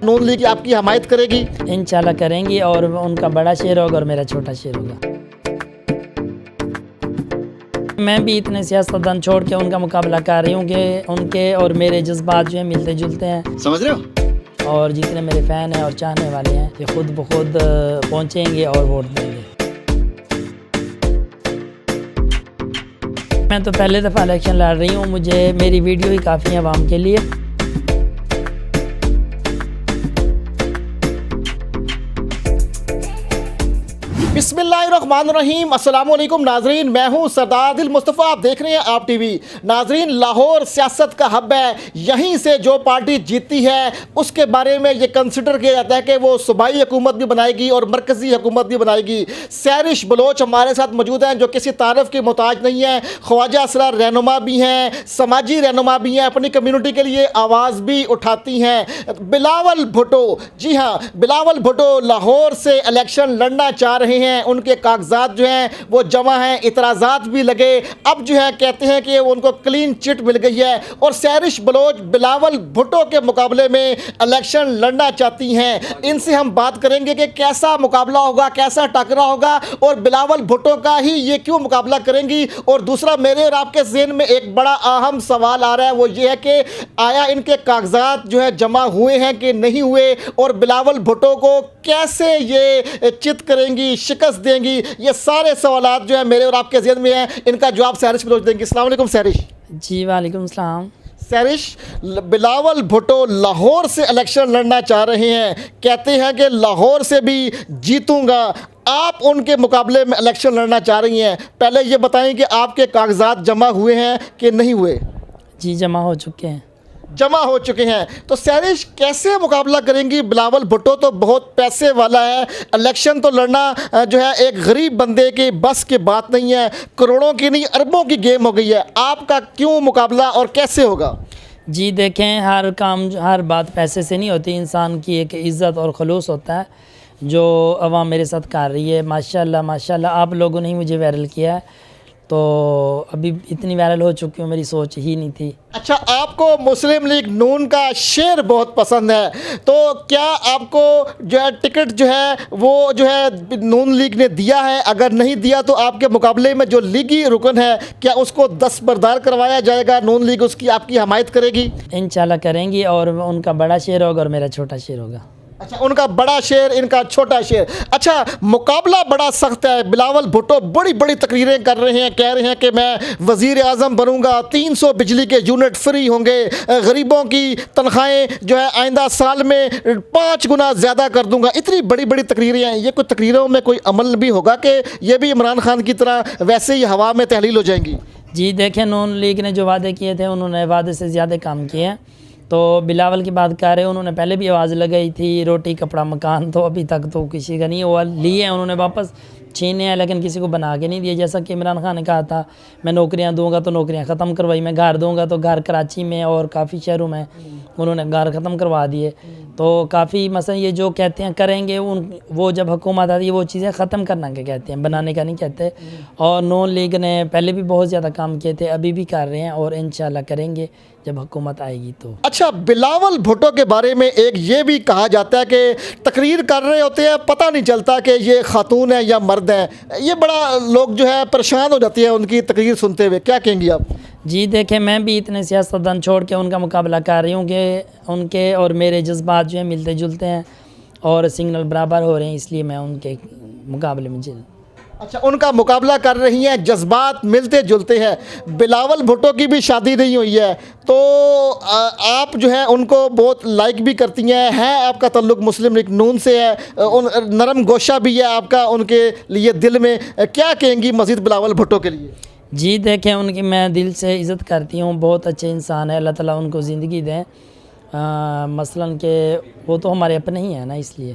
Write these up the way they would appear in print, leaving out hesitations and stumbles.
نون league آپ کی حمایت کرے گی؟ انشاءاللہ کریں گی، اور ان کا بڑا شعر ہوگا اور میرا چھوٹا شعر ہوگا۔ میں بھی اتنے سیاستدان چھوڑ کے ان کا مقابلہ کر رہی ہوں کہ ان کے اور میرے جذبات جو ہیں ملتے جلتے ہیں، سمجھ رہے ہو؟ اور جتنے میرے فین ہیں اور چاہنے والے ہیں یہ خود بخود پہنچیں گے اور ووٹ دیں گے۔ میں تو پہلے دفعہ الیکشن لڑ رہی ہوں، مجھے میری ویڈیو ہی کافی ہے عوام کے لیے۔ بسم اللہ الرحمن الرحیم۔ السلام علیکم ناظرین، میں ہوں سردار دل مصطفیٰ، آپ دیکھ رہے ہیں آپ ٹی وی۔ ناظرین، لاہور سیاست کا ہب ہے، یہیں سے جو پارٹی جیتی ہے اس کے بارے میں یہ کنسیڈر کیا جاتا ہے کہ وہ صوبائی حکومت بھی بنائے گی اور مرکزی حکومت بھی بنائے گی۔ سیرش بلوچ ہمارے ساتھ موجود ہیں جو کسی تعارف کے محتاج نہیں ہیں، خواجہ اسرار رہنما بھی ہیں، سماجی رہنما بھی ہیں، اپنی کمیونٹی کے لیے آواز بھی اٹھاتی ہیں۔ بلاول بھٹو، جی ہاں، بلاول بھٹو لاہور سے الیکشن لڑنا چاہ رہے ہیں، ان کے کاغذات جو ہیں وہ جمع ہیں، اعتراضات بھی لگے، اب جو ہے کہتے ہیں کہ ان کو کلین چٹ مل گئی ہے اور سیرش بلوچ بلاول بھٹو کے مقابلے میں الیکشن لڑنا چاہتی ہیں۔ ان سے ہم بات کریں گے کہ کیسا مقابلہ ہوگا، کیسا ٹاکرا ہوگا اور بلاول بھٹو کا ہی یہ کیوں مقابلہ کریں گی۔ اور دوسرا میرے اور آپ کے ذہن میں ایک بڑا اہم سوال آ رہا ہے، وہ یہ ہے کہ آیا ان کے کاغذات جو ہے جمع ہوئے ہیں کہ نہیں ہوئے، اور بلاول بھٹو کو کیسے یہ چت کریں گی، شکست دیں گی۔ یہ سارے سوالات جو ہیں میرے اور آپ کے ذہن میں ہیں، ان کا جواب سیرش بلوچ دیں گے۔ السلام علیکم سیرش۔ جی وعلیکم السلام۔ سیرش، بلاول بھٹو لاہور سے الیکشن لڑنا چاہ رہے ہیں، کہتے ہیں کہ لاہور سے بھی جیتوں گا، آپ ان کے مقابلے میں الیکشن لڑنا چاہ رہی ہیں۔ پہلے یہ بتائیں کہ آپ کے کاغذات جمع ہوئے ہیں کہ نہیں ہوئے؟ جی جمع ہو چکے ہیں۔ جمع ہو چکے ہیں۔ تو سیرش کیسے مقابلہ کریں گی؟ بلاول بھٹو تو بہت پیسے والا ہے، الیکشن تو لڑنا جو ہے ایک غریب بندے کے بس کی بات نہیں ہے، کروڑوں کی نہیں اربوں کی گیم ہو گئی ہے۔ آپ کا کیوں مقابلہ اور کیسے ہوگا؟ جی دیکھیں، ہر کام ہر بات پیسے سے نہیں ہوتی، انسان کی ایک عزت اور خلوص ہوتا ہے جو عوام میرے ساتھ کر رہی ہے۔ ماشاءاللہ ماشاءاللہ آپ لوگوں نے ہی مجھے وائرل کیا ہے، تو ابھی اتنی وائرل ہو چکی ہوں، میری سوچ ہی نہیں تھی۔ اچھا، آپ کو مسلم لیگ نون کا شعر بہت پسند ہے، تو کیا آپ کو جو ہے ٹکٹ جو ہے وہ جو ہے نون لیگ نے دیا ہے؟ اگر نہیں دیا تو آپ کے مقابلے میں جو لیگی رکن ہے کیا اس کو دستبردار کروایا جائے گا؟ نون لیگ اس کی آپ کی حمایت کرے گی؟ انشاءاللہ کریں گی، اور ان کا بڑا شعر ہوگا اور میرا چھوٹا شعر ہوگا۔ اچھا، ان کا بڑا شعر، ان کا چھوٹا شعر۔ اچھا، مقابلہ بڑا سخت ہے۔ بلاول بھٹو بڑی بڑی تقریریں کر رہے ہیں، کہہ رہے ہیں کہ میں وزیر اعظم بنوں گا، 300 بجلی کے یونٹ فری ہوں گے، غریبوں کی تنخواہیں جو ہے آئندہ سال میں 5 گنا زیادہ کر دوں گا۔ اتنی بڑی بڑی تقریریں ہیں، یہ کوئی تقریروں میں کوئی عمل بھی ہوگا کہ یہ بھی عمران خان کی طرح ویسے ہی ہوا میں تحلیل ہو جائیں گی؟ جی دیکھیں، نون لیگ نے جو وعدے کیے تھے انہوں نے وعدے سے زیادہ کام کیے ہیں۔ تو بلاول کی بات کر رہے ہیں، انہوں نے پہلے بھی آواز لگائی تھی روٹی کپڑا مکان، تو ابھی تک تو کسی کا نہیں ہوا، لیے ہیں انہوں نے واپس چھینے ہیں لیکن کسی کو بنا کے نہیں دیے۔ جیسا کہ عمران خان نے کہا تھا میں نوکریاں دوں گا تو نوکریاں ختم کروائی، میں گھر دوں گا تو گھر کراچی میں اور کافی شہروں میں انہوں نے گھر ختم کروا دیے۔ تو کافی مثلا یہ جو کہتے ہیں کریں گے، وہ جب حکومت آتی ہے وہ چیزیں ختم کرنا کے کہتے ہیں، بنانے کا نہیں کہتے۔ اور نون لیگ نے پہلے بھی بہت زیادہ کام کیے تھے، ابھی بھی کر رہے ہیں اور انشاءاللہ کریں گے جب حکومت آئے گی تو۔ اچھا، بلاول بھٹو کے بارے میں ایک یہ بھی کہا جاتا ہے کہ تقریر کر رہے ہوتے ہیں، پتہ نہیں چلتا کہ یہ خاتون ہے یا مرد ہیں، یہ بڑا لوگ جو ہے پریشان ہو جاتی ہیں ان کی تقریر سنتے ہوئے، کیا کہیں گی آپ؟ جی دیکھیں، میں بھی اتنے سیاستدان چھوڑ کے ان کا مقابلہ کر رہی ہوں کہ ان کے اور میرے جذبات جو ہیں ملتے جلتے ہیں اور سگنل برابر ہو رہے ہیں، اس لیے میں ان کے مقابلے میں اچھا، ان کا مقابلہ کر رہی ہیں، جذبات ملتے جلتے ہیں۔ بلاول بھٹو کی بھی شادی نہیں ہوئی ہے، تو آپ جو ہے ان کو بہت لائک بھی کرتی ہیں، آپ کا تعلق مسلم لیگ نون سے ہے، نرم گوشہ بھی ہے آپ کا ان کے لیے دل میں، کیا کہیں گی مزید بلاول بھٹو کے لیے؟ جی دیکھیں، ان کی میں دل سے عزت کرتی ہوں، بہت اچھے انسان ہیں، اللہ تعالیٰ ان کو زندگی دیں، مثلاً کہ وہ تو ہمارے اپنے ہی ہیں نا، اس لیے۔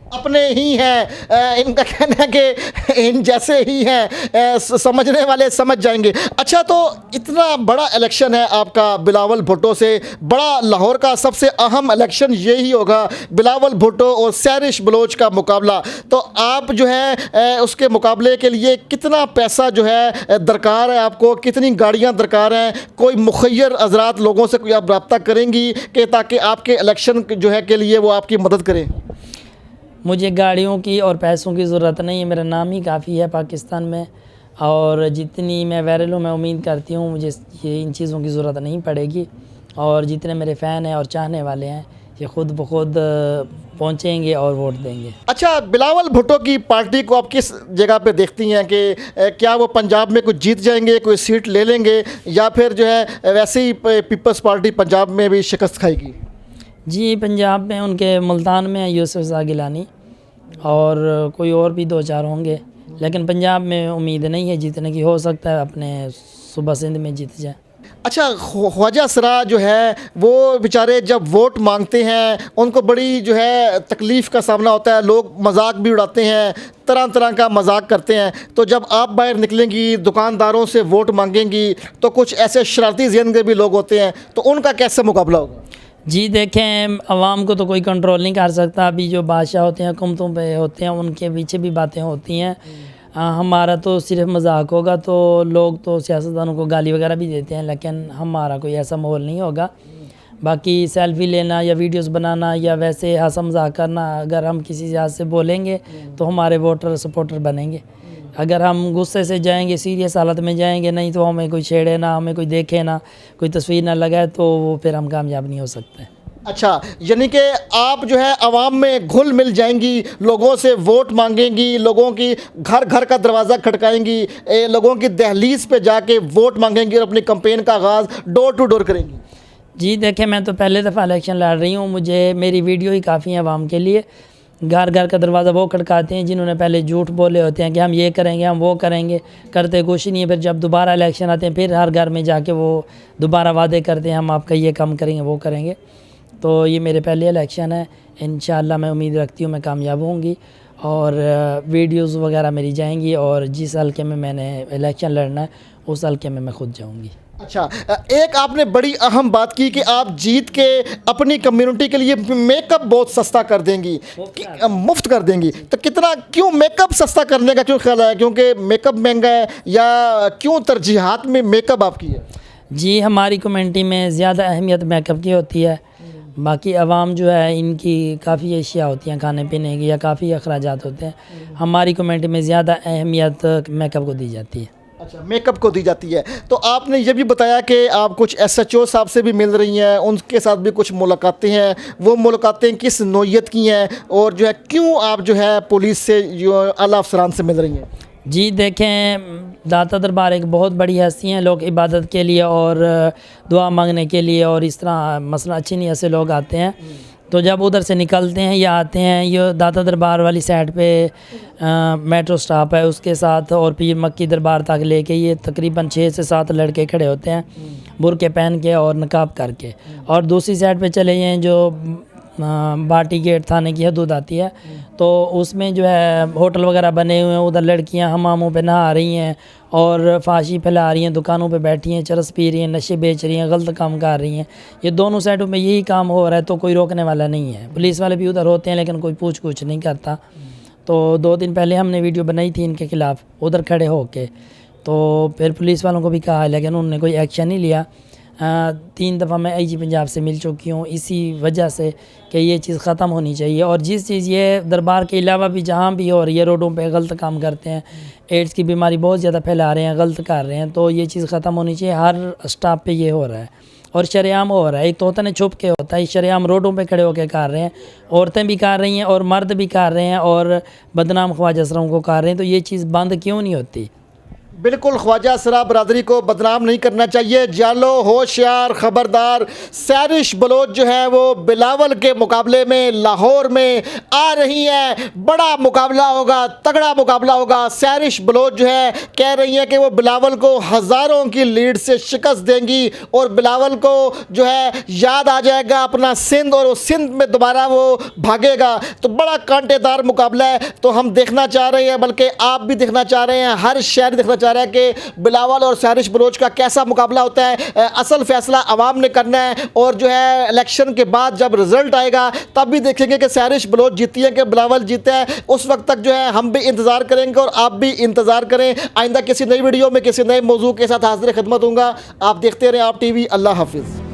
अपने ही हैं, इनका कहना है कि इन जैसे ही हैं, समझने वाले समझ जाएंगे। अच्छा, तो इतना बड़ा इलेक्शन है आपका बिलावल भुट्टो से, बड़ा लाहौर का सबसे अहम इलेक्शन यही होगा, बिलावल भुट्टो और सैरिश बलोच का मुकाबला। तो आप जो है उसके मुकाबले के लिए कितना पैसा जो है दरकार है आपको, कितनी गाड़ियाँ दरकार हैं, कोई मुखय्यर हजरात लोगों से कोई आप रब्ता करेंगी कि ताकि आपके इलेक्शन जो है के लिए वो आपकी मदद करें? मुझे गाड़ियों की और पैसों की ज़रूरत नहीं है, मेरा नाम ही काफ़ी है पाकिस्तान में, और जितनी मैं वायरल हूँ मैं उम्मीद करती हूँ मुझे ये इन चीज़ों की ज़रूरत नहीं पड़ेगी। और जितने मेरे फ़ैन हैं और चाहने वाले हैं ये ख़ुद ब खुद पहुँचेंगे और वोट देंगे। अच्छा, बिलावल भुट्टो की पार्टी को आप किस जगह पे देखती हैं कि क्या वो पंजाब में कुछ जीत जाएंगे, कोई सीट ले लेंगे, या फिर जो है वैसे ही पीपल्स पार्टी पंजाब में भी शिकस्त खाएगी? जी, पंजाब में उनके मुल्तान में यूसुफ ज़ा गिलानी और कोई और भी 2-4 होंगे, लेकिन पंजाब में उम्मीद नहीं है जीतने की। हो सकता है अपने सूबा सिंध में जीत जाए। अच्छा, ख्वाजा सरा जो है वो बेचारे जब वोट मांगते हैं उनको बड़ी जो है तकलीफ़ का सामना होता है, लोग मजाक भी उड़ाते हैं, तरह तरह का मजाक करते हैं। तो जब आप बाहर निकलेंगी, दुकानदारों से वोट मांगेंगी, तो कुछ ऐसे शरारती ज़हन के भी लोग होते हैं, तो उनका कैसे मुकाबला होगा? जी देखें, आवाम को तो कोई कंट्रोल नहीं कर सकता। अभी जो बादशाह होते हैं, हुकूमतों पे होते हैं, उनके पीछे भी बातें होती हैं। हमारा तो सिर्फ मजाक होगा, तो लोग तो सियासतदानों को गाली वगैरह भी देते हैं, लेकिन हमारा कोई ऐसा माहौल नहीं होगा। बाकी सेल्फ़ी लेना या वीडियोस बनाना या वैसे हंसा मजाक करना, अगर हम किसी लिहाज से बोलेंगे तो हमारे वोटर सपोर्टर बनेंगे। अगर हम गुस्से से जाएंगे, सीरियस हालत में जाएंगे, नहीं तो हमें कोई छेड़े ना, हमें कोई देखे ना, कोई तस्वीर ना लगाए, तो वो फिर हम कामयाब नहीं हो सकते। अच्छा, यानी कि आप जो है आवाम में घुल मिल जाएंगी, लोगों से वोट मांगेंगी, लोगों की घर घर का दरवाज़ा खटकाएंगी, लोगों की दहलीज पे जाके वोट मांगेंगी और अपनी कैंपेन का आगाज़ डोर टू डोर करेंगी। जी देखें, मैं तो पहले दफ़ा इलेक्शन लड़ रही हूँ, मुझे मेरी वीडियो ही काफ़ी है आवाम के लिए। घर घर का दरवाज़ा वो खटकाते हैं जिन्होंने पहले झूठ बोले होते हैं कि हम ये करेंगे, हम वो करेंगे, करते कुछ नहीं है। फिर जब दोबारा इलेक्शन आते हैं फिर हर घर में जाके वो दोबारा वादे करते हैं, हम आपका ये काम करेंगे, वो करेंगे। तो ये मेरे पहले इलेक्शन है, इंशाअल्लाह मैं उम्मीद रखती हूँ मैं कामयाब होंगी और वीडियोज़ वगैरह मेरी जाएंगी, और जिस हल्के में मैंने इलेक्शन लड़ना है उस हल्के में मैं खुद जाऊँगी। अच्छा, एक आपने बड़ी अहम बात की कि आप जीत के अपनी कम्युनिटी के लिए मेकअप बहुत सस्ता कर देंगी, मुफ्त कर देंगी। तो कितना, क्यों मेकअप सस्ता करने का क्यों ख्याल है? क्योंकि मेकअप महंगा है, या क्यों तरजीहात में मेकअप आपकी है? जी, हमारी कम्युनिटी में ज़्यादा अहमियत मेकअप की होती है। बाकी आवाम जो है इनकी काफ़ी अशिया होती हैं खाने पीने की, या काफ़ी अखराजात होते हैं। हमारी कम्युनिटी में ज़्यादा अहमियत मेकअप को दी जाती है। अच्छा, मेकअप को दी जाती है। तो आपने ये भी बताया कि आप कुछ SHO साहब से भी मिल रही हैं, उनके साथ भी कुछ मुलाकातें हैं। वो मुलाकातें किस नौइयत की हैं, और जो है क्यों आप जो है पुलिस से जो आला अफसरान से मिल रही हैं? जी देखें, दाता दरबार एक बहुत बड़ी हस्ती हैं, लोग इबादत के लिए और दुआ मांगने के लिए और इस तरह मसला अच्छी नीयत से लोग आते हैं। तो जब उधर से निकलते हैं या आते हैं, ये दाता दरबार वाली साइड पे मेट्रो स्टॉप है, उसके साथ और पीर मक्की दरबार तक लेके ये तकरीबन 6 से 7 लड़के खड़े होते हैं बुरके पहन के और नकाब करके। और दूसरी साइड पे चले जाएँ जो बाटी गेट थाने की हदूद आती है, तो उसमें जो है होटल वगैरह बने हुए हैं, उधर लड़कियां हमामों पे नहा रही हैं और फाशी फैला रही हैं, दुकानों पे बैठी हैं, चरस पी रही हैं, नशे बेच रही हैं, गलत काम कर रही हैं। ये दोनों साइडों में यही काम हो रहा है, तो कोई रोकने वाला नहीं है। पुलिस वाले भी उधर होते हैं लेकिन कोई पूछ कुछ नहीं करता। तो 2 दिन पहले हमने वीडियो बनाई थी इनके ख़िलाफ़ उधर खड़े होके, तो फिर पुलिस वालों को भी कहा लेकिन उन्होंने कोई एक्शन नहीं लिया। 3 दफ़ा मैं IG पंजाब से मिल चुकी हूँ इसी वजह से कि ये चीज़ ख़त्म होनी चाहिए। और जिस चीज़ ये दरबार के अलावा भी जहाँ भी हो रही है, रोडों पे गलत काम करते हैं, एड्स की बीमारी बहुत ज़्यादा फैला रहे हैं, गलत कर रहे हैं, तो ये चीज़ ख़त्म होनी चाहिए। हर स्टॉप पे ये हो रहा है और शरेआम हो रहा है। एक तो होता है छुप के होता है, शरेआम रोडों पे खड़े होकर कर रहे हैं, औरतें भी कर रही हैं और मर्द भी कर रहे हैं और बदनाम ख्वाजा असराओं को कर रहे हैं। तो ये चीज़ बंद क्यों नहीं होती? बिल्कुल ख्वाजा सरा बरादरी को बदनाम नहीं करना चाहिए। जालो होशियार खबरदार, सैरिश बलोच जो है वो बिलावल के मुकाबले में लाहौर में आ रही हैं। बड़ा मुकाबला होगा, तगड़ा मुकाबला होगा। सैरिश बलोच जो है कह रही हैं कि वो बिलावल को हज़ारों की लीड से शिकस्त देंगी और बिलावल को जो है याद आ जाएगा अपना सिंध और उस सिंध में दोबारा वो भागेगा। तो बड़ा कांटेदार मुकाबला है। तो हम देखना चाह रहे हैं, बल्कि आप भी देखना चाह रहे हैं, हर शहर देखना चाह रहा है कि बिलावल और सैरिश बलोच का कैसा मुकाबला होता है। असल फैसला आवाम ने करना है और जो है इलेक्शन के बाद जब रिजल्ट आएगा तब भी देखेंगे कि सैरिश बलोच जीती है कि बिलावल जीता है। उस वक्त तक जो है हम भी इंतज़ार करेंगे और आप भी इंतज़ार करें। आइंदा किसी नई वीडियो में किसी नए मौजू के साथ हाजिर खिदमत हूँगा। आप देखते रहें आप टीवी। अल्लाह हाफिज़।